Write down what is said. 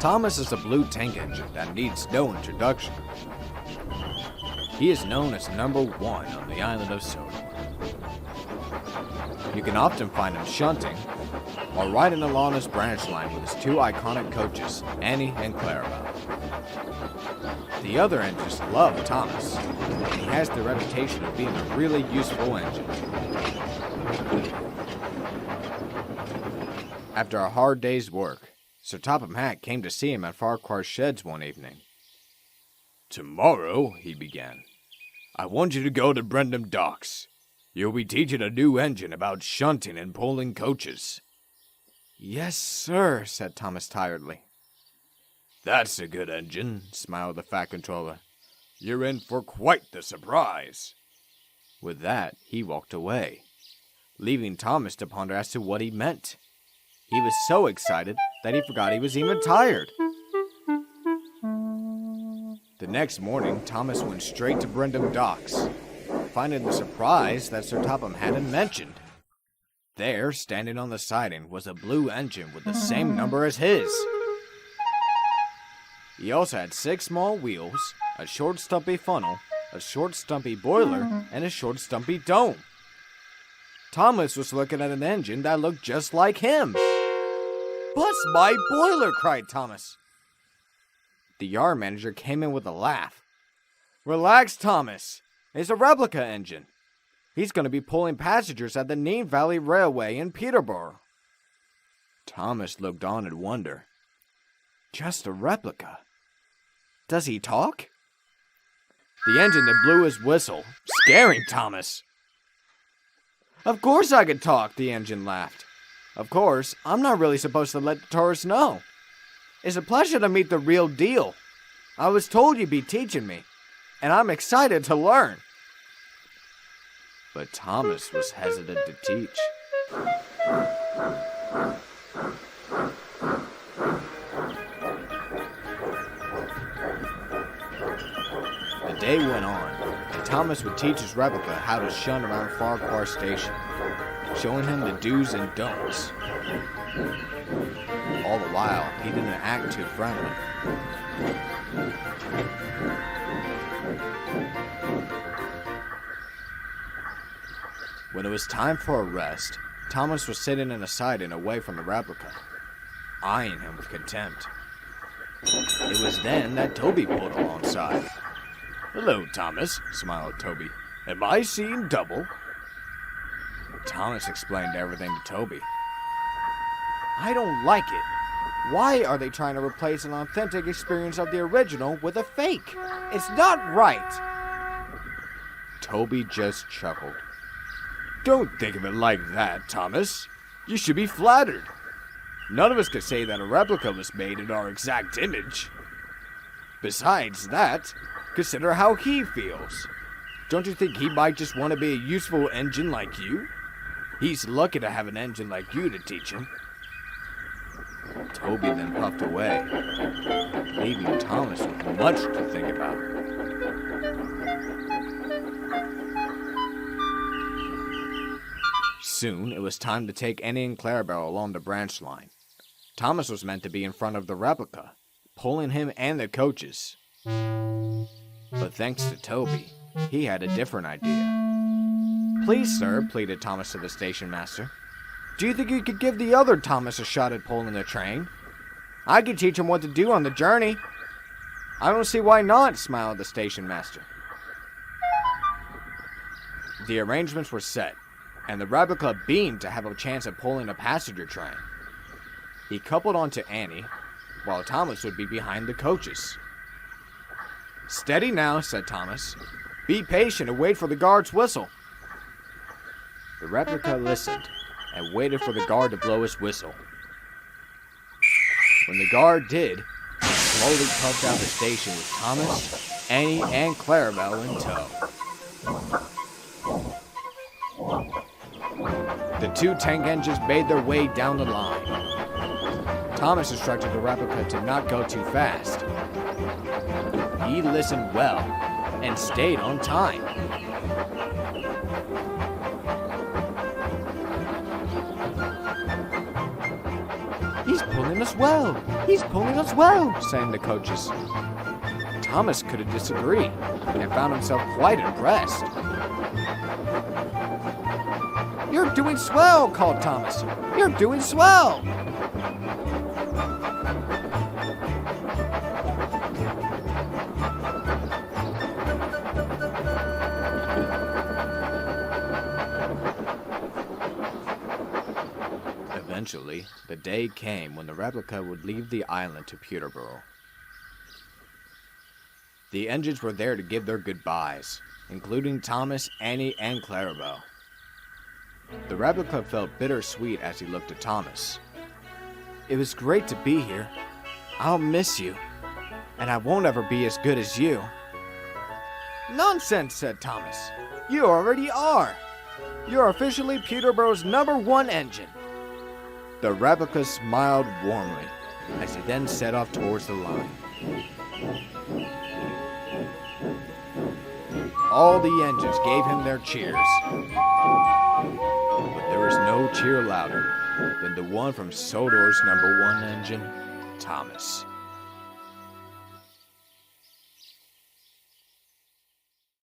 Thomas is a blue tank engine that needs no introduction. He is known as number 1 on the island of Sodor. You can often find him shunting or riding along his branch line with his 2 iconic coaches, Annie and Clarabelle. The other engines love Thomas, and he has the reputation of being a really useful engine. After a hard day's work, Sir Topham Hatt came to see him at Farquhar's sheds one evening. "Tomorrow," he began, "I want you to go to Brendam Docks. You'll be teaching a new engine about shunting and pulling coaches." "Yes, sir," said Thomas tiredly. "That's a good engine," smiled the Fat Controller. "You're in for quite the surprise." With that, he walked away, leaving Thomas to ponder as to what he meant. He was so excited that he forgot he was even tired. The next morning, Thomas went straight to Brendam Docks, finding the surprise that Sir Topham hadn't mentioned. There, standing on the siding, was a blue engine with the same number as his. He also had 6 small wheels, a short stumpy funnel, a short stumpy boiler, and a short stumpy dome. Thomas was looking at an engine that looked just like him. "Bust my boiler!" cried Thomas. The yard manager came in with a laugh. "Relax, Thomas. It's a replica engine. He's going to be pulling passengers at the Nene Valley Railway in Peterborough." Thomas looked on in wonder. Just a replica? Does he talk? The engine that blew his whistle, scaring Thomas. "Of course I could talk," the engine laughed. "Of course, I'm not really supposed to let the tourists know. It's a pleasure to meet the real deal. I was told you'd be teaching me, and I'm excited to learn." But Thomas was hesitant to teach. The day went on, and Thomas would teach his replica how to shunt around Farquhar Station, showing him the do's and don'ts. All the while, he didn't act too friendly. When it was time for a rest, Thomas was sitting in a siding away from the replica, eyeing him with contempt. It was then that Toby pulled alongside. "Hello, Thomas," smiled Toby. "Am I seeing double?" Thomas explained everything to Toby. "I don't like it. Why are they trying to replace an authentic experience of the original with a fake? It's not right." Toby just chuckled. "Don't think of it like that, Thomas. You should be flattered. None of us could say that a replica was made in our exact image. Besides that, consider how he feels. Don't you think he might just want to be a useful engine like you? He's lucky to have an engine like you to teach him." Toby then puffed away, leaving Thomas with much to think about. Soon, it was time to take Annie and Clarabelle along the branch line. Thomas was meant to be in front of the replica, pulling him and the coaches. But thanks to Toby, he had a different idea. "Please, sir," pleaded Thomas to the station master, "do you think you could give the other Thomas a shot at pulling the train? I could teach him what to do on the journey." "I don't see why not," smiled the station master. The arrangements were set, and the replica beamed to have a chance at pulling a passenger train. He coupled onto Annie, while Thomas would be behind the coaches. "Steady now," said Thomas. "Be patient and wait for the guard's whistle." The replica listened and waited for the guard to blow his whistle. When the guard did, he slowly puffed out the station with Thomas, Annie, and Clarabelle in tow. The 2 tank engines made their way down the line. Thomas instructed the replica to not go too fast. He listened well and stayed on time. "He's pulling us well. He's pulling us well, sang the coaches. Thomas couldn't disagree and found himself quite impressed. You're doing swell, called Thomas. You're doing swell. Eventually, the day came when the replica would leave the island to Peterborough. The engines were there to give their goodbyes, including Thomas, Annie, and Clarabelle. The replica felt bittersweet as he looked at Thomas. It was great to be here. I'll miss you, and I won't ever be as good as you. Nonsense, said Thomas. You already are. You're officially Peterborough's #1 engine. The replica smiled warmly as he then set off towards the line. All the engines gave him their cheers, but there was no cheer louder than the one from Sodor's #1 engine, Thomas.